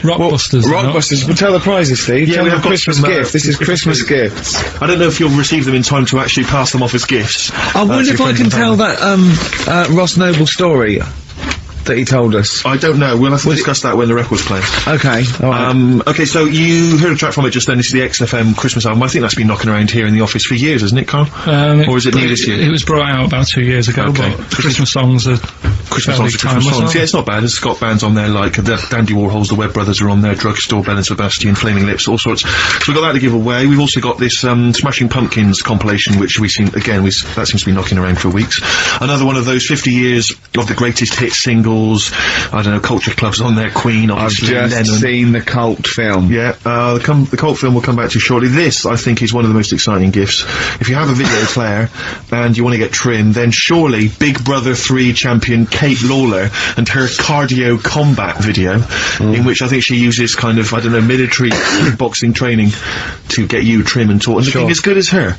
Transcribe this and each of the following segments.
Rockbusters. Rockbusters. Well, tell the prizes, Steve. Yeah, tell we them have got Christmas some, gift. This is Christmas gifts. I don't know if you'll receive them in time to actually pass them off as gifts. I wonder if I can tell that Ross Noble story that he told us. I don't know. We'll have to discuss that when the record's playing. Okay. All right. Okay, so you heard a track from it just then. This is the XFM Christmas album. I think that's been knocking around here in the office for years, hasn't it, Carl? Or is it new this year? It was brought out about 2 years ago, Okay. but Christmas songs are Christmas songs. Yeah, it's not bad. There's Scott bands on there, like Dandy Warhols, the Webb Brothers are on there, Drugstore, Bell and Sebastian, Flaming Lips, all sorts. So we've got that to give away. We've also got this Smashing Pumpkins compilation, which we seem, again, that seems to be knocking around for weeks. Another one of those 50 years of the greatest hit singles. I don't know, Culture Club's on there, Queen, obviously, I've just Lennon. seen the cult film. Yeah, the cult film we'll come back to shortly. This, I think, is one of the most exciting gifts. If you have a video player and you want to get trim, then surely Big Brother 3 champion Kate Lawler and her cardio combat video, in which I think she uses kind of, I don't know, military boxing training to get you trim and taut and looking as good as her,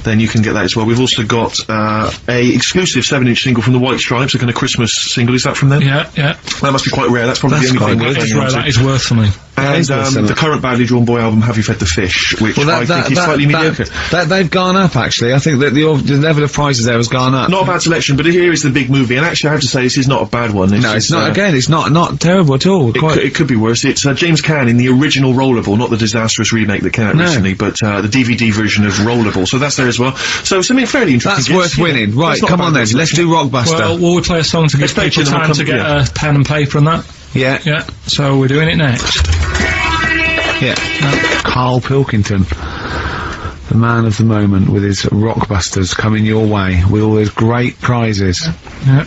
then you can get that as well. We've also got a exclusive 7-inch single from the White Stripes, a kind of Christmas single. Is that from them? Yeah. That must be quite rare. That's probably the only thing we're hanging on to. That is worth something. And the current Badly Drawn Boy album, Have You Fed the Fish, which I think is slightly mediocre. They've gone up, actually. I think that the level of prices there has gone up. Not a bad selection, but here is the big movie, and actually I have to say this is not a bad one. It's not, again, it's not terrible at all. It could be worse. It's James Caan in the original Rollerball, not the disastrous remake that came out recently, but the DVD version of Rollerball, so that's there as well. So something fairly interesting. That's worth winning. Right, come on then, let's do Rockbuster. Well, will we play a song to give people time to get a pen and paper and that? Yeah. So we're doing it next. Yeah. Karl Pilkington, the man of the moment, with his Rockbusters coming your way with all those great prizes. Yeah.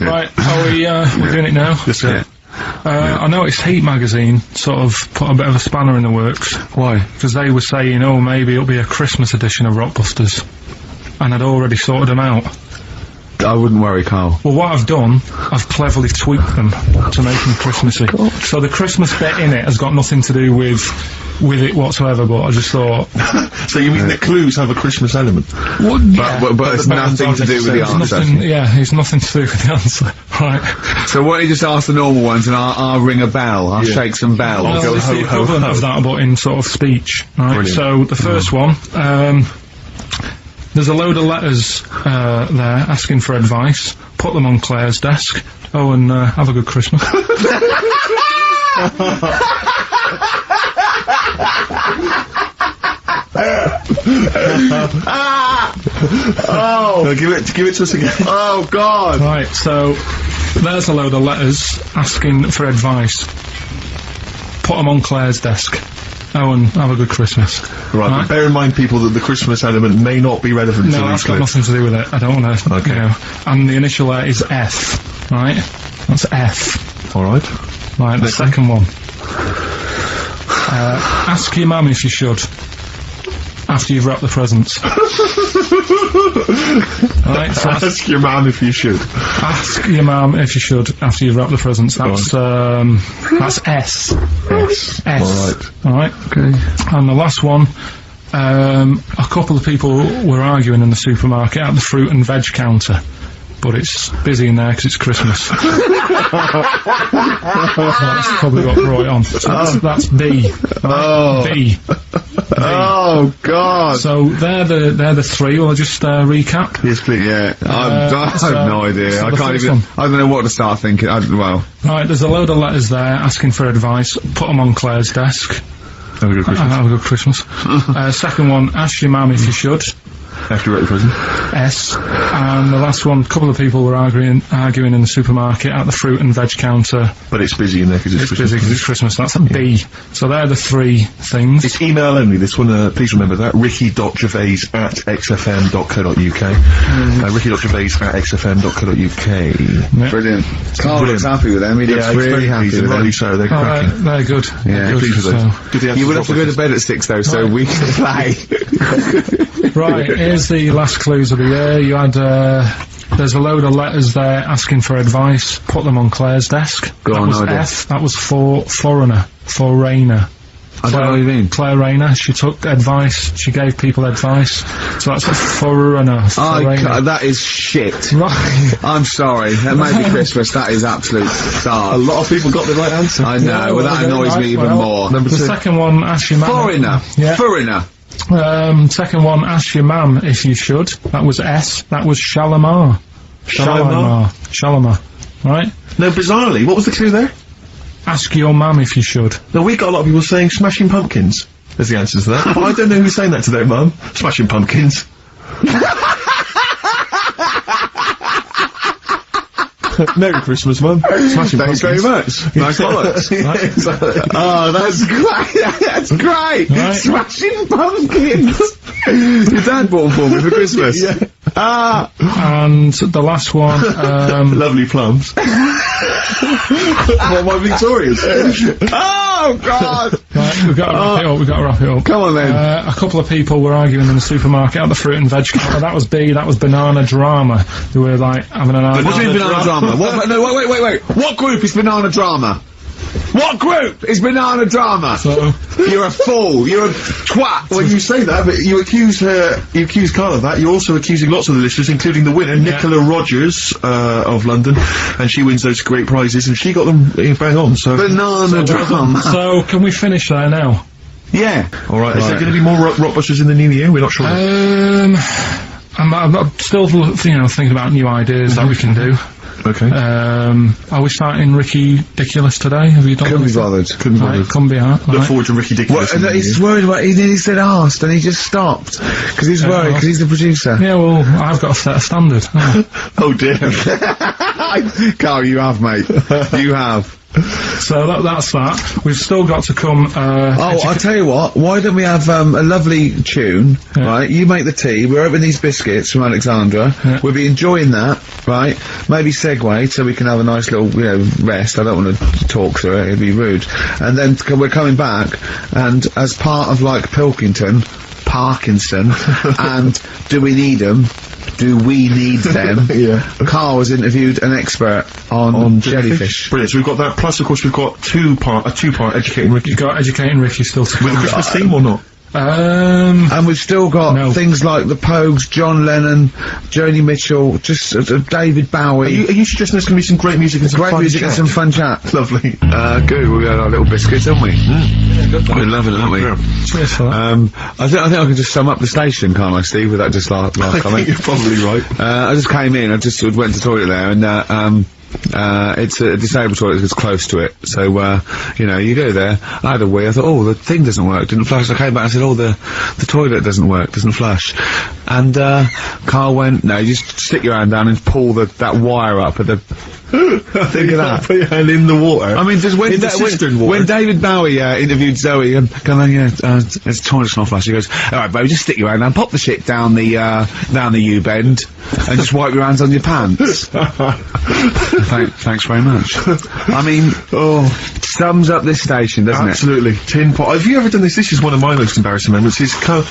Right, we're doing it now. Yes, sir. I noticed Heat magazine sort of put a bit of a spanner in the works. Why? Because they were saying, oh, maybe it'll be a Christmas edition of Rockbusters. And I'd already sorted them out. I wouldn't worry, Carl. Well, what I've done, I've cleverly tweaked them to make them Christmassy. So the Christmas bit in it has got nothing to do with it whatsoever, but I just thought... So you mean the clues have a Christmas element? Well, but it's nothing to do with the answer. It's nothing to do with the answer. Right. So why don't you just ask the normal ones and I'll ring a bell, I'll shake some bells. Well, Go it's the equivalent of that, but in sort of speech. Right. Brilliant. So the first one, there's a load of letters there asking for advice. Put them on Claire's desk. Oh, and have a good Christmas. No, give it to us again. Oh, God! Right, so there's a load of letters asking for advice. Put them on Claire's desk. Oh, and have a good Christmas. Right, but bear in mind, people, that the Christmas element may not be relevant to these that's got nothing to do with it. I don't want to, Okay. you know. And the initial there is F, right? That's F. Alright. Right, the second one. Ask your mum if you should. After you've wrapped the presents. Right, so Ask your mum if you should. ask your mum if you should after you've wrapped the presents. That's S. Yes. S. Alright. Alright. Okay. And the last one, a couple of people were arguing in the supermarket at the fruit and veg counter. But it's busy in there because it's Christmas. That's probably what brought it on. So that's B. Oh. B. Oh, God! So they're the three. Will I just recap? Yes, please. Yeah, I have no idea. so I the can't first even. one. I don't know what to start thinking. Well, Right, there's a load of letters there asking for advice. Put them on Claire's desk. Have a good Christmas. Have a good Christmas. Second one, ask your mum if you should. After you wrote the present. S. And the last one, a couple of people were arguing in the supermarket at the fruit and veg counter. But it's busy in there because it's Christmas. Busy because it's Christmas. That's a B. So they're the three things. It's email only, this one, please remember that. ricky.gervais@xfm.co.uk. ricky.gervais@xfm.co.uk. Yeah. brilliant. Carl looks happy with them. He looks really happy with them. Rightly so, they're cracking. They're good. Yeah. They're Pleased good. with those. So. You would have to go to bed at 6 though, so we can play. Right, here's the last clues of the year. You had, there's a load of letters there asking for advice. Put them on Claire's desk. Go that on, was idea. F. That was for foreigner. Foreigner. I don't know what you mean. Claire Rayner, she took advice, she gave people advice, so that's a foreigner. That is shit. Right. I'm sorry, that may be Christmas, that is absolute start. A lot of people got the right answer. I know, well, that annoys me even more. Number The 2. second one, ask your mum. Foreigner. Yeah. Foreigner. Second one, ask your mum if you should. That was S. That was Shalimar. Shalimar. Right? No, bizarrely, what was the clue there? Ask your mum if you should. No, we got a lot of people saying Smashing Pumpkins as the answer to that. But I don't know who's saying that to their mum. Smashing Pumpkins. Merry Christmas, Mum. Smashing Thanks very Pumpkins. much. Nice bollocks. Oh, that's great. That's great. Right. Smashing Pumpkins. Your dad bought them for me for Christmas. Yeah. And the last one, Lovely plums. Well, my Victorians. Oh, God. right, we've got to wrap it up, we've got to wrap it up. Come on, then. A couple of people were arguing in the supermarket at the fruit and veg counter. That was B, that was Banana Drama. They were like having an argument. What do you mean banana drama? What, no, wait. What group is banana drama? What group is banana drama? So, You're a fool. You're a twat. Well, you say that, but you accuse Carl of that. You're also accusing lots of the listeners, including the winner, Nicola Rogers, of London, and she wins those great prizes, and she got them bang on, so... Banana drama. so can we finish there now? Yeah. Alright, is there going to be more Rockbusters in the new year? We're not sure. I'm still, thinking about new ideas that we can do. Okay. Are we starting Ricky Ridiculous today? Have you done Couldn't be anything? bothered. Couldn't be Right, bothered. couldn't be hard. Look Right. forward to Ricky Dickinson. What, he's worried about, he nearly said asked and he just stopped. Because he's worried, because he's the producer. Yeah, well, I've got to set a standard. Oh dear. Carl, you have, mate. You have. So that's that. We've still got to come. I'll tell you what, why don't we have a lovely tune, right? You make the tea, we're opening these biscuits from Alexandra, we'll be enjoying that, right? Maybe segue so we can have a nice little, rest. I don't want to talk through it, it'd be rude. And then we're coming back, and as part of like Parkinson, and Do We Need 'Em? Do we need them? Yeah. Carl has interviewed an expert on jellyfish. Brilliant. So we've got that. Plus, of course, we've got a two-part Educating Ricky. You've got Educating Ricky still to With a come. Christmas theme or not? And we've still got No. things like the Pogues, John Lennon, Joni Mitchell, just David Bowie. Are you suggesting there's going to be some great music and some Great fun music and chat? some fun chat. Lovely. Good. We got our little biscuits, haven't we? We're loving it, aren't we? Yeah. Cheers for that. I think I can just sum up the station, can't I, Steve? With that just last I think comment. you're probably right. I just came in. I just went to the toilet there, and it's a disabled toilet that's close to it. So you go there. I had a wee. I thought, oh, the thing doesn't work, didn't flush. I came back and I said, oh, the toilet doesn't work, doesn't flush. And Carl went, no, you just stick your hand down and pull that wire up at the. Think of that. Put your hand in the water. I mean, just when In the cistern water. when David Bowie interviewed Zoe, come on, it's toilet's not flush. He goes, all right, baby, just stick your hand down, pop the shit down the U-bend, and just wipe your hands on your pants. Thanks very much. I mean, sums up this station, doesn't Absolutely. Tin pot. Have you ever done this? This is one of my most embarrassing moments. Is because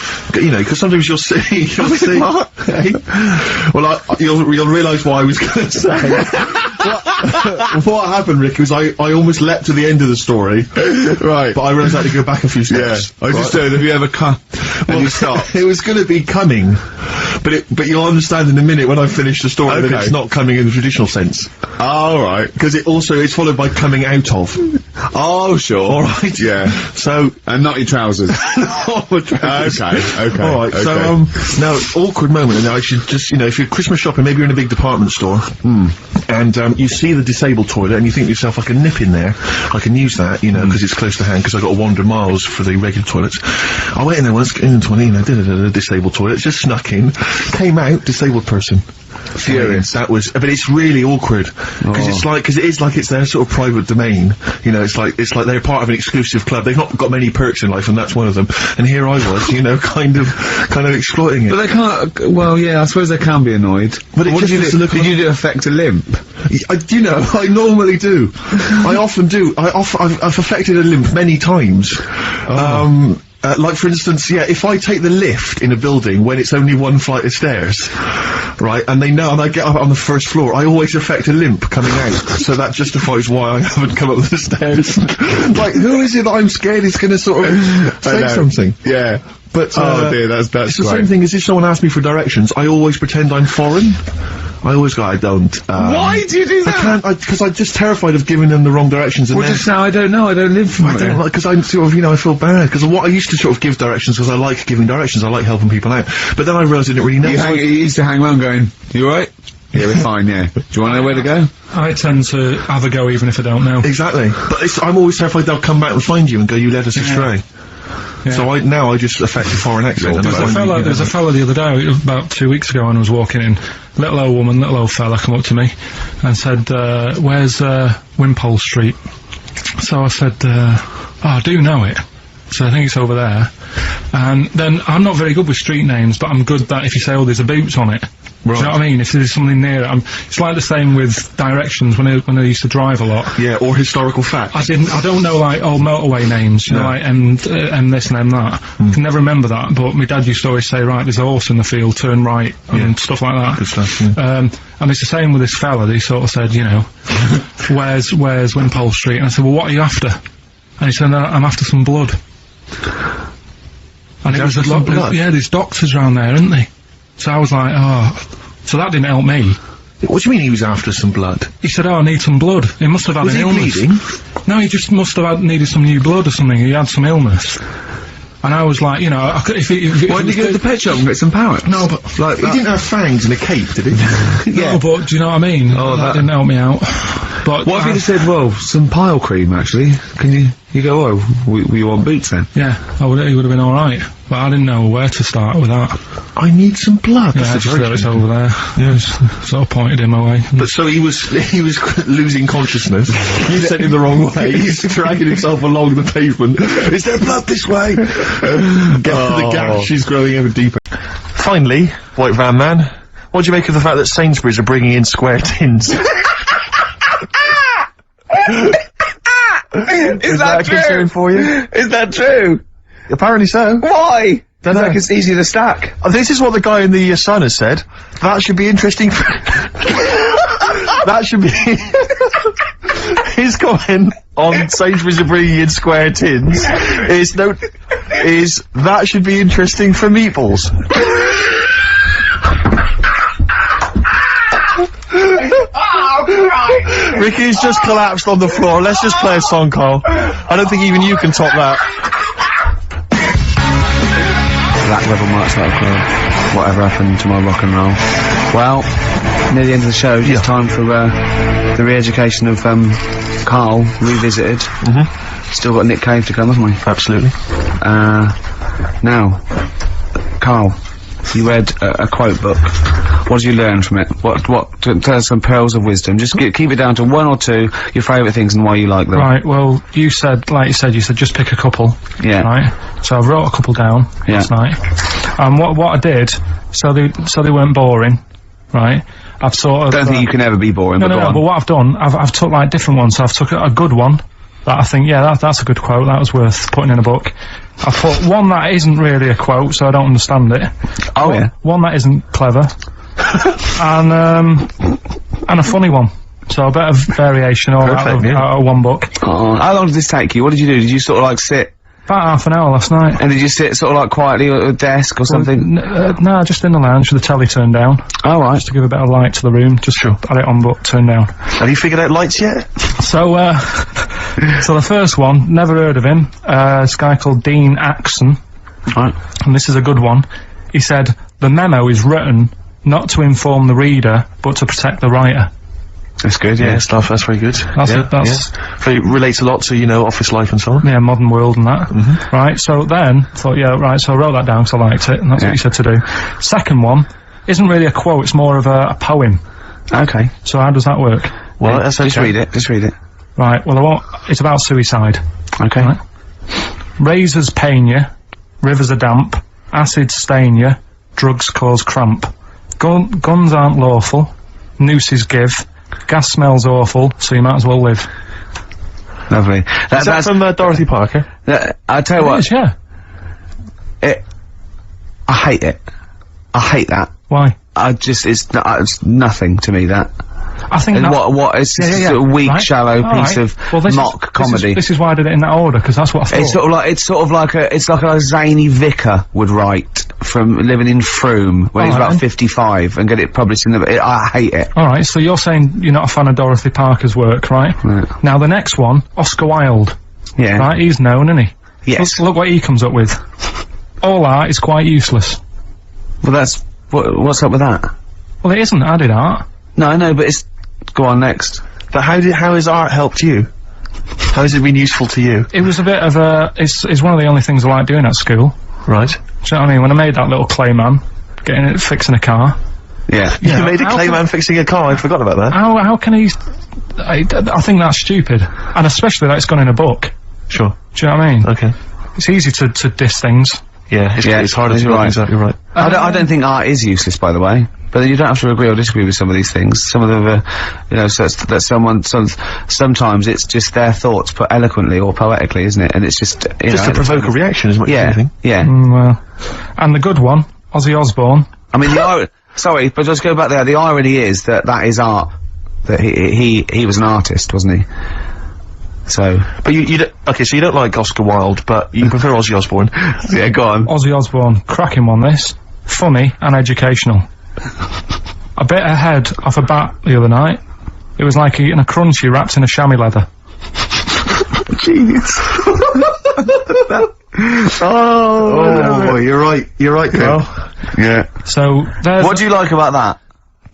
sometimes you'll see. What? Hey? Well, you'll realise what I was going to say. What happened, Rick, was I almost leapt to the end of the story. Right. But I realised I had to go back a few steps. I just said, have you ever come? And you stop. It was going to be coming, but you'll understand in a minute when I finish the story that Okay. it's not coming in the traditional sense. All right. Because it's followed by coming out of. Oh, sure. All right. Yeah. So. And not your trousers. Okay. All right. So now awkward moment, and now I should just if you're Christmas shopping, maybe you're in a big department store, and you see the disabled toilet, and you think to yourself, I can nip in there, I can use that, because it's close to hand, because I got to wander miles for the regular toilets. I went in there once, in the toilet, disabled toilet, just snuck in, came out, disabled person. Furious. That was, but it's really awkward because it is like it's their sort of private domain. It's like they're part of an exclusive club. They've not got many perks in life, and that's one of them. And here I was, kind of exploiting it. But they can't. Well, yeah, I suppose they can be annoyed. But it what just did has you to do? look Did you affect a limp? I normally do. I often do. I've affected a limp many times. Like, for instance, if I take the lift in a building when it's only one flight of stairs, right, and they know, and I get up on the first floor, I always affect a limp coming out, so that justifies why I haven't come up the stairs. Like, who is it that I'm scared is gonna sort of say something? Yeah. But, Oh dear, that's it's the great. same thing as if someone asks me for directions, I always pretend I'm foreign. I always go, I don't. Why do you do I that? can't, because I'm just terrified of giving them the wrong directions, and Well, then... just now, I don't know, I don't live from I don't like, because I'm sort of, I feel bad, because what I used to sort of give directions, because I like giving directions, I like helping people out, but then I realised I didn't really know. You used to hang around going, you alright? Yeah, we're fine, yeah. Do you want to know where to go? I tend to have a go even if I don't know. Exactly. But I'm always terrified they'll come back and find you and go, you led us astray. Yeah. So I just affect a foreign accent. and There's a fella the other day, about 2 weeks ago, when I was walking in, little old woman, little old fella come up to me and said, where's Wimpole Street? So I said, I do know it. So I think it's over there. And then I'm not very good with street names, but I'm good that if you say, oh, there's a Boots on it. Right. Do you know what I mean? If there's something near it, it's like the same with directions when I used to drive a lot. Yeah, or historical facts. I don't know, like, old motorway names, you know, like, M this and M that. I can never remember that, but my dad used to always say, right, there's a horse in the field, turn right, and stuff like that. Good stuff, yeah. And it's the same with this fella, he sort of said, you know, where's Wimpole Street? And I said, well, what are you after? And he said, I'm after some blood. And it was a lot, blood? yeah, there's doctors around there, aren't they? So I was like, oh, so that didn't help me. What do you mean he was after some blood? He said, oh, I need some blood. He must have had Was an he illness. bleeding? No, he just must have needed some new blood or something. He had some illness. And I was like, you know, I could, if Why didn't you go to the pet shop and get some parrots? No, but Like He didn't have fangs and a cape, did he? no, but do you know what I mean? Oh, that that- didn't help me out. But what if you'd have said, well, some pile cream, actually? Can you go, oh, we want Boots then? yeah, he would have been all right. But I didn't know where to start with that. I need some blood. Yeah, I That's just the thought it's direction. over there. Yeah, just sort of pointed him away. But so he was losing consciousness. You sent him the wrong way. He's dragging himself along the pavement. Is there blood this way? The gash is growing ever deeper. Finally, White Van Man, what do you make of the fact that Sainsbury's are bringing in square tins? Is that a concern for you? Is that true? Apparently so. Why? Don't know. It's easy to stack. This is what the guy in the Sun has said. That should be interesting for... that should be... His comment on Sainsbury's are bringing in square tins is that should be interesting for meatballs. Ricky's just collapsed on the floor. Let's just play a song, Carl. I don't think even you can top that. Black Rebel March That Club. Whatever happened to my rock and roll? Well, near the end of the show, it's time for the re-education of Carl Revisited. Still got Nick Cave to come, haven't we? Absolutely. Now, Carl, you read a quote book. What did you learn from it? Tell us some pearls of wisdom. Just keep it down to one or two, your favourite things and why you like them. Right, well, you said just pick a couple. Yeah. Right? So I wrote a couple down last night. And what I did, so they weren't boring, right? I've sort of... I don't think you can ever be boring, No, but go on. but what I've done, I've took like different ones. So I've took a good one that I think, yeah, that's a good quote. That was worth putting in a book. I've put one that isn't really a quote, so I don't understand it. Oh, yeah. One that isn't clever. and a funny one. So a bit of variation all out of one book. Oh, how long did this take you? What did you do? Did you sort of like sit? About half an hour last night. And did you sit sort of like quietly at a desk or something? No, just in the lounge with the telly turned down. Oh, right. Just to give a bit of light to the room. Just had it on but turned down. Have you figured out lights yet? So, so the first one, never heard of him. This guy called Dean Axon. Right. And this is a good one. He said, the memo is written not to inform the reader, but to protect the writer. That's good, yeah. Stuff, that's very good. That's Very, relates a lot to, you know, office life and so on. yeah, modern world and that. Right, so then, thought, yeah, right, so I wrote that down because I liked it, and that's what he said to do. Second one, isn't really a quote, it's more of a poem. Okay. So how does that work? Well, that's Just read it, just read it. Right, well, it's about suicide. Okay. Right. Razors pain you, rivers are damp, acid stain you, drugs cause cramp. Guns aren't lawful, nooses give, gas smells awful, so you might as well live. Lovely. That's from Dorothy Parker. I'll tell you It what, is, yeah. I hate it. I hate that. Why? It's nothing to me, that. I think And that, it's just a sort of weak, right. shallow All piece right. of Well, mock comedy. This is why I did it in that order, because that's what I thought. It's sort of like a zany vicar would write from living in Frome when he's All right, about then. 55 and get it published in the. I hate it. Alright, so you're saying you're not a fan of Dorothy Parker's work, right? Right. Now the next one, Oscar Wilde. Yeah. Right, he's known, isn't he? Yes. Look what he comes up with. All art is quite useless. Well, that's what's up with that? Well, it isn't added art. No, I know, but it's. Go on next. But how has art helped you? How has it been useful to you? It was a bit of a. It's one of the only things I like doing at school. Right. Do you know what I mean? When I made that little clay man, fixing a car. Yeah. You made a how clay can- man fixing a car. I forgot about that. How can he? I think that's stupid, and especially that it's gone in a book. Sure. Do you know what I mean? Okay. It's easy to diss things. Yeah. It's harder to you're right. exactly right. I don't think art is useless, by the way. But then you don't have to agree or disagree with some of these things. Some of them are, so sometimes it's just their thoughts put eloquently or poetically, isn't it? And it's just, Just to provoke a reaction as much as Yeah, anything. yeah. Well, and the good one, Ozzy Osbourne. I mean, sorry, but let's go back there. The irony is that is art. That he was an artist, wasn't he? So. But you don't, okay, so you don't like Oscar Wilde, but you prefer Ozzy Osbourne. Yeah, go on. Ozzy Osbourne, cracking one this. Funny and educational. I bit a head off a bat the other night. It was like eating a crunchy wrapped in a chamois leather. Jeez. Oh, you're right, Carl. Yeah. So there's. What do you like about that?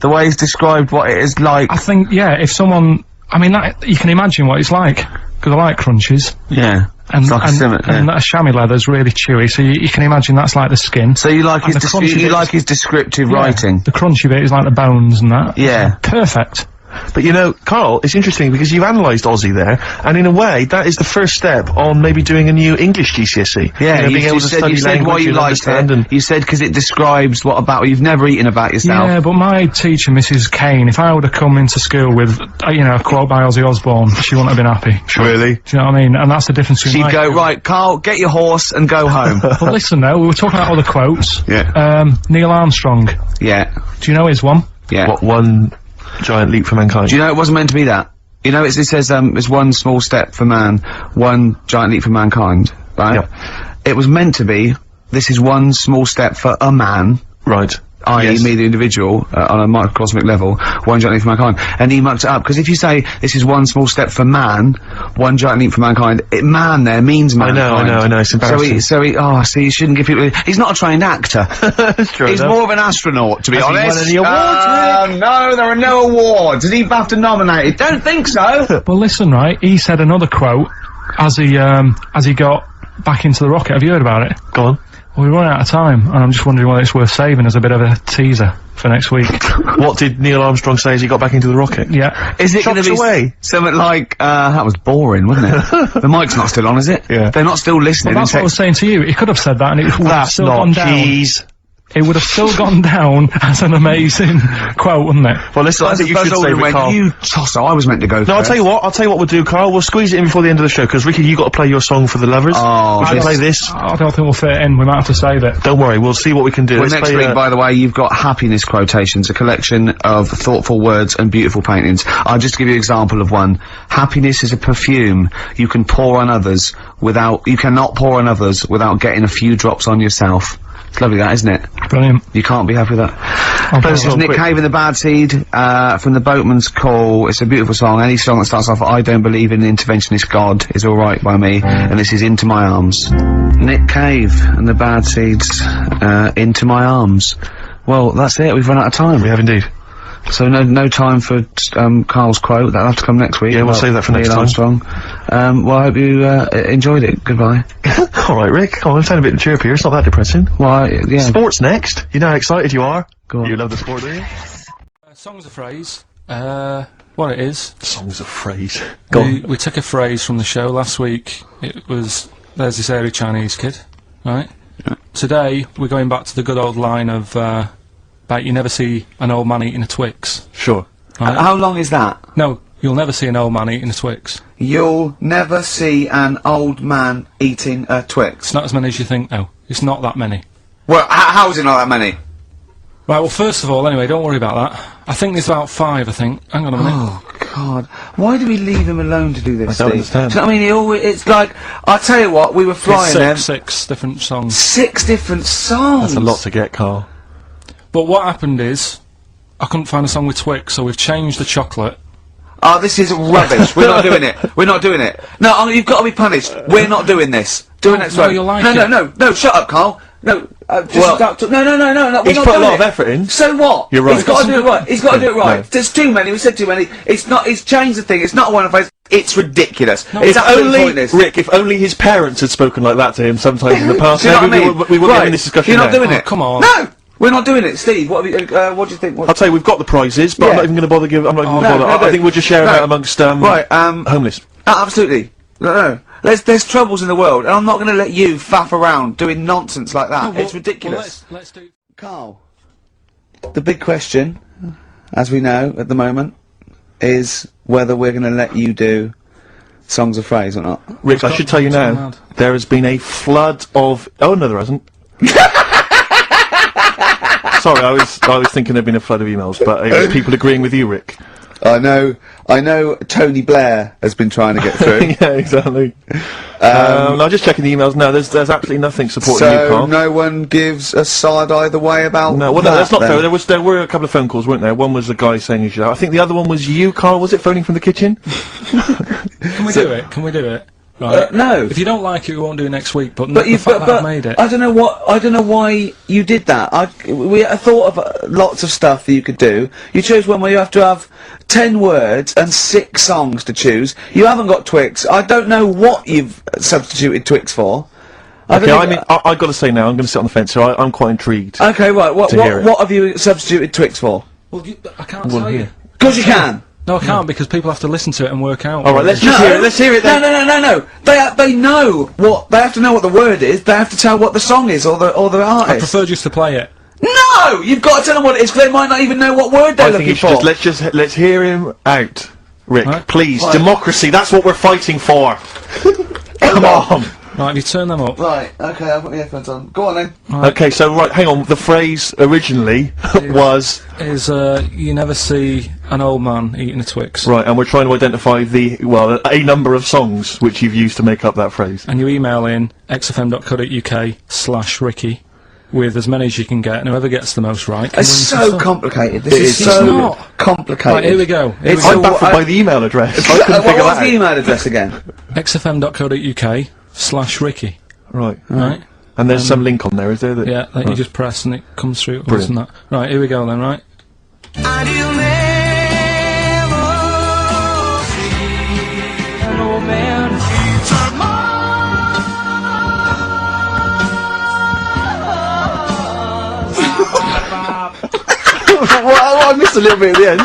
The way he's described what it is like. I think, yeah, if someone, I mean, you can imagine what it's like, because I like crunches. Yeah. And, It's like a cinnamon, and yeah. a chamois leather's really chewy, so you can imagine that's like the skin. So you like And his the crunchy you bits- like his descriptive Yeah, writing. The crunchy bit is like the bones and that. Yeah. Perfect. But you know, Carl, it's interesting because you've analysed Ozzy there, and in a way, that is the first step on maybe doing a new English GCSE. Yeah, you know, you being able to just said, study you said why language you and liked understand it. and You said because it describes what about you've never eaten about yourself. Yeah, but my teacher, Mrs. Kane, if I would have come into school with, a quote by Ozzy Osbourne, she wouldn't have been happy. Really? Do you know what I mean? And that's the difference between She'd go, right, Carl, get your horse and go home. Well, listen though, we were talking about other quotes. Yeah. Neil Armstrong. Yeah. Do you know his one? Yeah. What one giant leap for mankind? Do you know it wasn't meant to be that? You know, it says, it's one small step for man, one giant leap for mankind, right? Yep. It was meant to be, this is one small step for a man, Right. i.e. Yes. me, the individual, on a microcosmic level, one giant leap for mankind. And he mucked it up, because if you say, this is one small step for man, one giant leap for mankind, man there means mankind. I know, it's embarrassing. So you shouldn't give people, he's not a trained actor. That's true He's enough. more of an astronaut, to be Has he honest. won any awards, No, there are no awards. Is he BAFTA nominated? Don't think so. Well, listen, right, he said another quote as he got back into the rocket. Have you heard about it? Go on. Well, we're running out of time, and I'm just wondering whether it's worth saving as a bit of a teaser for next week. What did Neil Armstrong say as he got back into the rocket? Yeah. Is it going to Shots be away. something like, that was boring, wasn't it? The mic's not still on, is it? Yeah. They're not still listening. Well, that's what I was saying to you. He could have said that, and it would have That's still not gone down. cheese. It would have still gone down as an amazing quote, wouldn't it? Well, listen, I think you should save it, Carl. You tosser, I was meant to go No, I'll tell you what we'll do, Carl. We'll squeeze it in before the end of the show, because Ricky, you got to play your song for the lovers. Oh, we should this- play this. I don't think we'll fit it in. We might have to save it. Don't worry, we'll see what we can do. Well, Let's next play, week, by the way, you've got happiness quotations, a collection of thoughtful words and beautiful paintings. I'll just give you an example of one. Happiness is a perfume you can pour on others you cannot pour on others without getting a few drops on yourself. It's lovely that, isn't it? Brilliant. You can't be happy with that. Okay. This is Nick Cave and the Bad Seed, from the Boatman's Call. It's a beautiful song. Any song that starts off, I don't believe in an interventionist God is alright by me. And this is Into My Arms. Nick Cave and the Bad Seeds, Into My Arms. Well, that's it. We've run out of time. We have indeed. So no time for, Carl's quote. That'll have to come next week. Yeah, we'll about save that for next Neil time. Armstrong. Well, I hope you, enjoyed it. Goodbye. Alright, Rick, come on, I'm sounding a bit chirpier. It's not that depressing. Well, yeah. Sports next. You know how excited you are? Go on. You love the sport, do you? Song's a phrase. What it is. Song's a phrase. Go on. We took a phrase from the show last week. It was, there's this airy Chinese kid, right? Yeah. Today, we're going back to the good old line of, about you never see an old man eating a Twix. Sure. Right? How long is that? No, You'll never see an old man eating a Twix. You'll never see an old man eating a Twix. It's not as many as you think, though. It's not that many. Well, how is it not that many? Right, well, first of all, anyway, don't worry about that. I think there's about 5, I think. Hang on a minute. Oh, God. Why do we leave him alone to do this, I don't Steve? understand. Do you know what I mean? He always, it's like, I tell you what, we were flying them. Six different songs. 6 different songs! That's a lot to get, Carl. But what happened is, I couldn't find a song with Twix, so we've changed the chocolate. Oh, this is rubbish. We're not doing it. We're not doing it. No, you've got to be punished. We're not doing this. Do it next no, week. you'll like No, shut up, Carl. No, just Well, no, we're He's not put a doing lot it. of effort in. So what? You're right. He's got to do it right. He's got to do it right. No. There's too many. We said too many. It's not. He's changed the thing. It's not a one-off. It's ridiculous. No, it's If absolutely only, pointless. Rick, if only his parents had spoken like that to him sometimes in the past, Do you know what I maybe mean? we wouldn't Right. have in this discussion You're not now. doing it. Come on. No, we're not doing it. Steve, what have you? What do you think? I'll tell you, we've got the prizes, but I'm Yeah. not even going to bother giving. I'm not even going to no, bother. no, I think we'll just share them no. out amongst Right. homeless. Absolutely. No. There's troubles in the world, and I'm not going to let you faff around doing nonsense like that. It's ridiculous. Well, let's do... Carl, the big question, as we know at the moment, is whether we're going to let you do songs of phrase or not. Rick, I should tell you now, mad. there has been a flood of. Oh no, there hasn't. Sorry, I was thinking there'd been a flood of emails, but it was people agreeing with you, Rick. I know Tony Blair has been trying to get through. Yeah, exactly. I'm just checking the emails now. There's absolutely nothing supporting you, So Carl. no one gives a side either way about No, well, that, no, that's not then. fair. There were a couple of phone calls, weren't there? One was a guy saying you should. I think the other one was you, Carl. Was it phoning from the kitchen? Can we do it? Can we do it? Right. No. If you don't like it, we won't do it next week, but, But the you, fact but, that I but made it... I don't know why you did that. I thought of lots of stuff that you could do. You chose one where you have to have 10 words and 6 songs to choose. You haven't got Twix. I don't know what you've substituted Twix for. Okay, I mean, I've got to say now, I'm going to sit on the fence, so I'm quite intrigued. Okay, right. What to hear it. have you substituted Twix for? Well, I can't tell you. Because you can. No, I can't, because people have to listen to it and work out. All right, let's just hear it. Let's hear it then. No. They know what they have to know what the word is. They have to tell what the song is or the I artist. prefer just to play it. No, you've got to tell them what it is because they might not even know what word they're I think looking you should for. let's hear him out, Rick. Right. Please, Right. democracy. That's what we're fighting for. Come on. Right, if you turn them up. Right. Okay, I've got my headphones on. Go on then. Okay, so right, hang on. The phrase originally was Is, you never see an old man eating a Twix. right, and we're trying to identify a number of songs which you've used to make up that phrase. And you email in xfm.co.uk/Ricky with as many as you can get, and whoever gets the most right can It's win some so stuff. complicated. This It is is. so It's not. complicated. Right, here we go. Here It's we I'm go. baffled by the email address. I couldn't What figure was that the out. email address again? xfm.co.uk/Ricky. Right. Right? And there's some link on there, is there? That Yeah, that you just press and it comes through. Brilliant. And that. Right, here we go then, right? well, I missed a little bit at the end.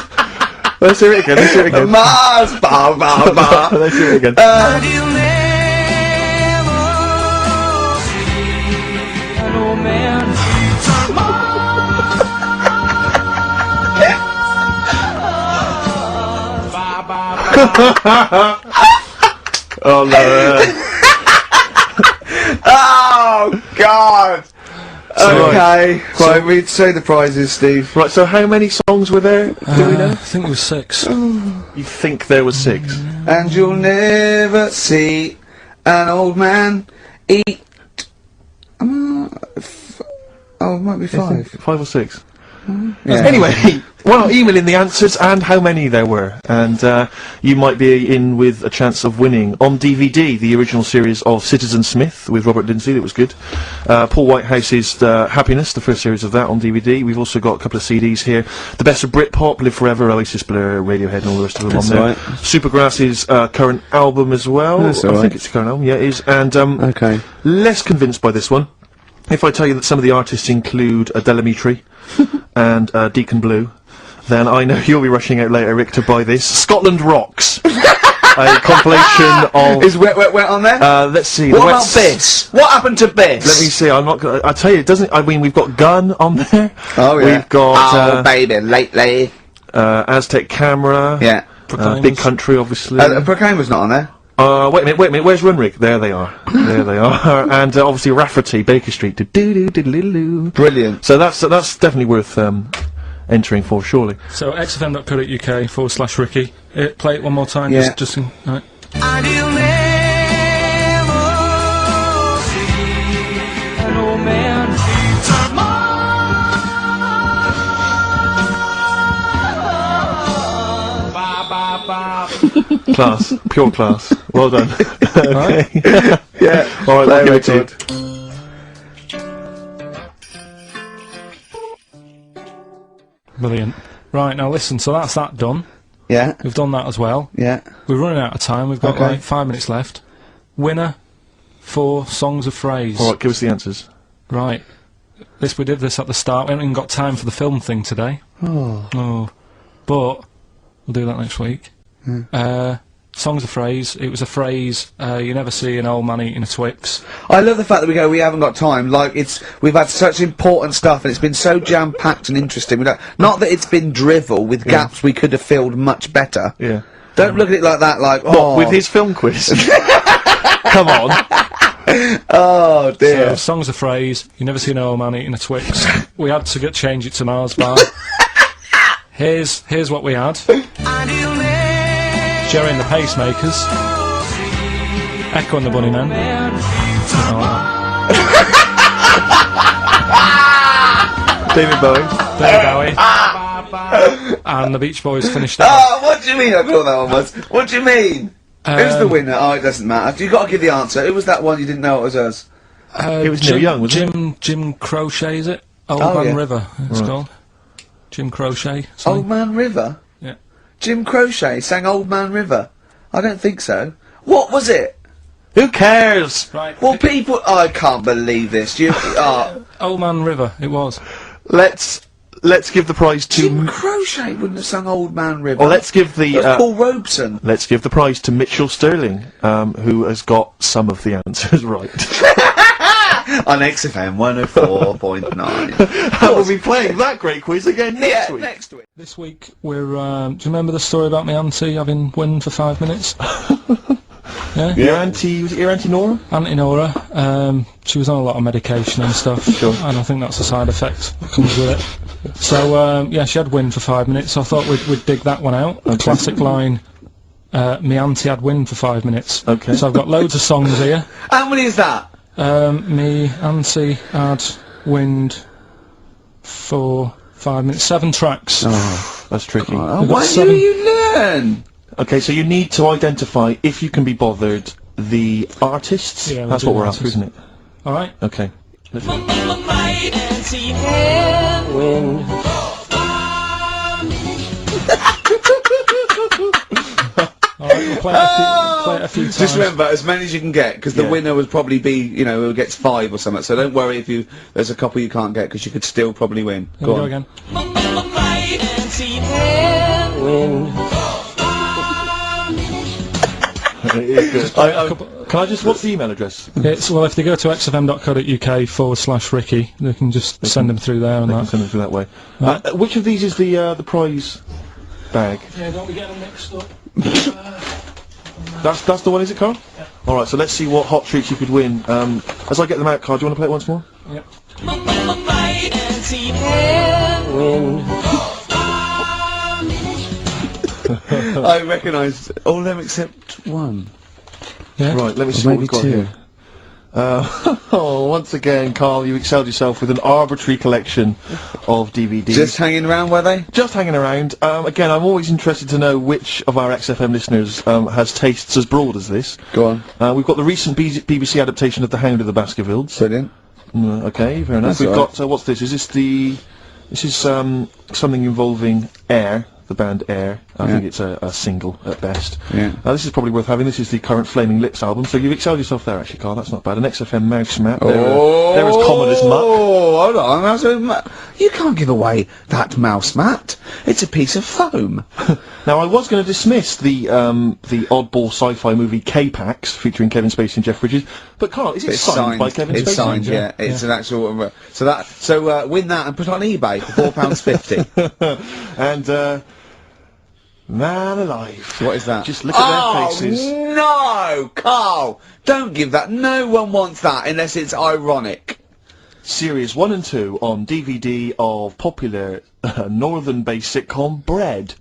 Let's hear it again. Mars, ba ba ba. Let's hear it again. Oh no. Oh God. Okay. Right, we'd say the prizes, Steve. Right, so how many songs were there? Do we know? I think it was 6. You think there was 6? And you'll never see an old man eat. Oh, it might be 5. 5 or 6? Yeah. Anyway, well, email in the answers and how many there were, and you might be in with a chance of winning on DVD the original series of Citizen Smith with Robert Lindsay. That was good. Paul Whitehouse's Happiness, the first series of that on DVD. We've also got a couple of CDs here. The Best of Britpop, Live Forever, Oasis, Blur, Radiohead, and all the rest of them That's on there. right. Supergrass's current album as well. That's I all think right. it's the current album. Yeah, it is. And Okay. less convinced by this one. If I tell you that some of the artists include Delamitri and Deacon Blue, then I know you'll be rushing out later, Rick, to buy this. Scotland Rocks, a compilation of. Is Wet on there? Let's see. What the about Wets- Biss? What happened to Biss? Let me see. I'm not. I tell you, it doesn't. I mean, we've got Gun on there. Oh yeah. We've got baby, lately. Aztec Camera. Yeah. Big Country, obviously. Proclaimer's not on there. Wait a minute, where's Runrig? There they are. There they are. And obviously Rafferty, Baker Street. Do-do-do-do-do-do. Brilliant. So that's definitely worth entering for, surely. So xfm.co.uk/Ricky. Play it one more time. Yeah. Just right. Class. Pure class. Well done. Okay. Yeah. Alright, we'll give it to you. Brilliant. Right, now listen, so that's that done. Yeah. We've done that as well. Yeah. We're running out of time. We've got Okay. like 5 minutes left. Winner for Songs of Phrase. Alright, give us the answers. Right. We did this at the start. We haven't even got time for the film thing today. Oh. But we'll do that next week. Songs of Phrase. It was a phrase you never see an old man eating a Twix. I love the fact that we haven't got time. Like, we've had such important stuff, and it's been so jam-packed and interesting. Not that it's been drivel with gaps we could have filled much better. Yeah. Don't look at it like that, like, What, with his film quiz? Come on. Oh, dear. So, Songs of Phrase. You never see an old man eating a Twix. We had to change it to Mars Bar. Here's what we had. Jerry and the Pacemakers. Echo and the Bunnymen. David Bowie. And the Beach Boys finished that. Oh, what do you mean I thought that one was? What do you mean? Who's the winner? Oh, it doesn't matter. You've got to give the answer. Who was that one you didn't know it was us? It was Neil Young, wasn't it? Jim Crochet, is it? Old Oh, Man yeah. River, it's called. Jim Crochet. Old something. Man River? Yeah. Jim Crochet sang Old Man River? I don't think so. What was it? Who cares? Right. Well, people... I can't believe this. Old Man River, it was. Let's give the prize to... Jim Crochet wouldn't have sung Old Man River. Well, let's give the... That was Paul Robeson. Let's give the prize to Mitchell Sterling, who has got some of the answers right. On XFM 104.9. And we'll be playing that great quiz again next week. next week. This week we're, do you remember the story about my auntie having wind for 5 minutes? Yeah? Your auntie, was it your auntie Nora? Auntie Nora, she was on a lot of medication and stuff, Sure. and I think that's a side effect that comes with it. So, yeah, she had wind for 5 minutes, so I thought we'd dig that one out. A classic line, me auntie had wind for 5 minutes. Okay. So I've got loads of songs here. How many is that? Me auntie had wind for 5 minutes. 7 tracks. Oh, that's tricky. Oh, We've got why do 7. you learn? Okay, so you need to identify, if you can be bothered, the artists. Yeah, we'll That's do what we're artists. after, isn't it? Alright. Okay. Let's go. Alright, we'll play it a few times. Just remember, as many as you can get, because the Yeah. winner would probably be, you know, who gets 5 or something. So don't worry if there's a couple you can't get, because you could still probably win. Here we go on. again. It is good. Can I just, what's the email address? It's, well, if they go to xfm.co.uk/Ricky, they can just send them through there and I can that. send it through that way. Right. Which of these is the prize bag? Yeah, don't be getting them mixed up. That's the one, is it, Carl? Yeah. Alright, so let's see what hot treats you could win. As I get them out, Carl, do you want to play it once more? Yep. I recognise all of them except one. Yeah. Right, let me see Or what we've got maybe here. Once again, Carl, you excelled yourself with an arbitrary collection of DVDs. Just hanging around, were they? Just hanging around. Again, I'm always interested to know which of our XFM listeners has tastes as broad as this. Go on. We've got the recent BBC adaptation of The Hound of the Baskervilles. Brilliant. Okay, fair enough. That's We've all right. got, what's this? Is this this is something involving Air, the band Air. I think it's a single at best. Yeah. This is probably worth having. This is the current Flaming Lips album, so you've excelled yourself there actually, Carl. That's not bad. An XFM mouse map. They're as common as muck. Oh, hold on. You can't give away that mouse mat. It's a piece of foam. Now, I was going to dismiss the oddball sci-fi movie K-Pax featuring Kevin Spacey and Jeff Bridges, but Carl, is it It's signed by Kevin It's Spacey? signed, yeah. It's an actual. So win that and put it on eBay for £4.50. And Man alive. What is that? Just look at their faces. No, Carl! Don't give that. No one wants that unless it's ironic. Series 1 and 2 on DVD of popular northern-based sitcom Bread.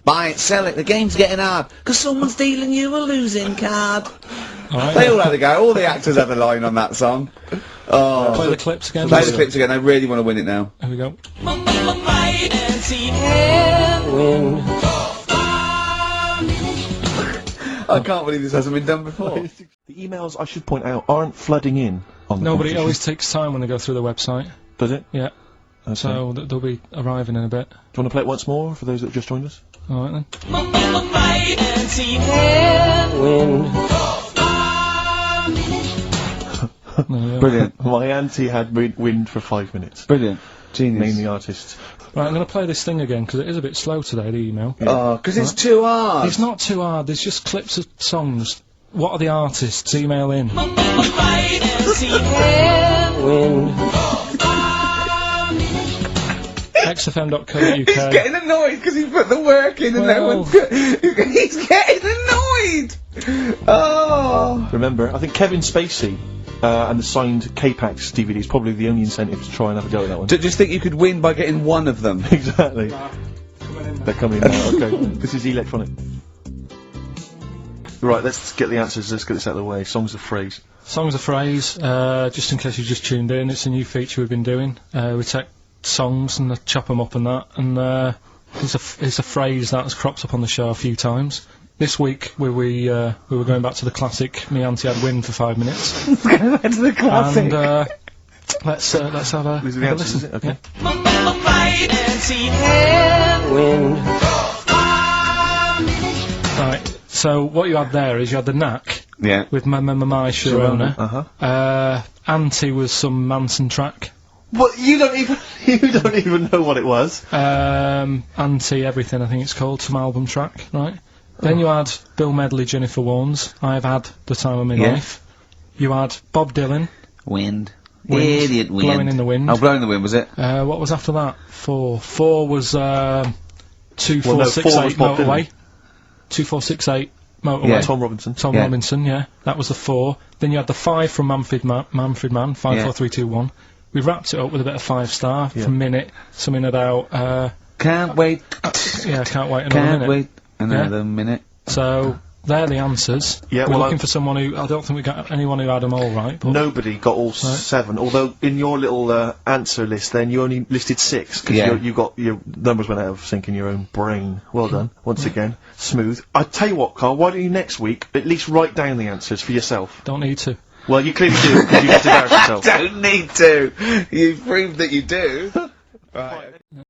Buy it, sell it. The game's getting hard because someone's dealing you a losing card. Alright. They all had a go. All the actors have a line on that song. Oh, Play the clips again. play the clips again. They really want to win it now. Here we go. I can't believe this hasn't been done before. The emails, I should point out, aren't flooding in on the No, but it competition. always takes time when they go through the website. Does it? Yeah. Okay. So they'll be arriving in a bit. Do you want to play it once more for those that have just joined us? Alright then. There we go. Brilliant. My auntie had wind for 5 minutes. Brilliant. Genius. Name the artist. Right, I'm going to play this thing again because it is a bit slow today, the email. Oh, because it's too hard. It's not too hard, there's just clips of songs. What are the artists? Email in. xfm.co.uk. He's getting annoyed because he put the work in and no Well- one's he's getting annoyed! Oh! Remember, I think Kevin Spacey and the signed K-Pax DVD is probably the only incentive to try and have a go at that one. Just think you could win by getting one of them. Exactly. They're coming now, okay. This is electronic. Right, let's get the answers, let's get this out of the way. Songs of phrase. Songs of phrase, just in case you just tuned in, it's a new feature we've been doing. We take songs and chop them up and that, and it's a phrase that has cropped up on the show a few times. This week we were going back to the classic "Me Auntie Had Wind" for 5 minutes. That's the classic. And let's have a, These are the have a answers, is listen. it? Okay. Right. So what you had there is you had the knack Yeah. with my Sharona. Uh-huh. Auntie was some Manson track. What, you don't even know what it was. Auntie Everything, I think it's called, some album track, right? Then you had Bill Medley, Jennifer Warnes, I've Had the Time of My Yeah. Life. You had Bob Dylan, Wind. Wind, Idiot wind. Blowing in the Wind. Oh, Blowing in the Wind, was it? What was after that? Four was 2468 4 was Bob Motorway. Dylan. 2468 Motorway. Yeah. Tom Robinson. Tom Yeah. Robinson, yeah. That was the 4. Then you had the 5 from Manfred Man, 5, 4, 3, 2, 1. We wrapped it up with a bit of 5-star Yeah. from Minute, something about, Can't wait. yeah, can't wait another Can't minute. wait another minute. So, they're the answers. Yeah, We're well, looking I- for someone who, I don't think we got anyone who had them all right, but Nobody got all 7, although in your little answer list then you only listed 6, because Yeah. you got your numbers went out of sync in your own brain. Well done, once again. Smooth. I tell you what, Carl, why don't you next week at least write down the answers for yourself? don't need to. Well, you clearly do, because you just embarrassed yourself. Don't need to. You've proved that you do. Right.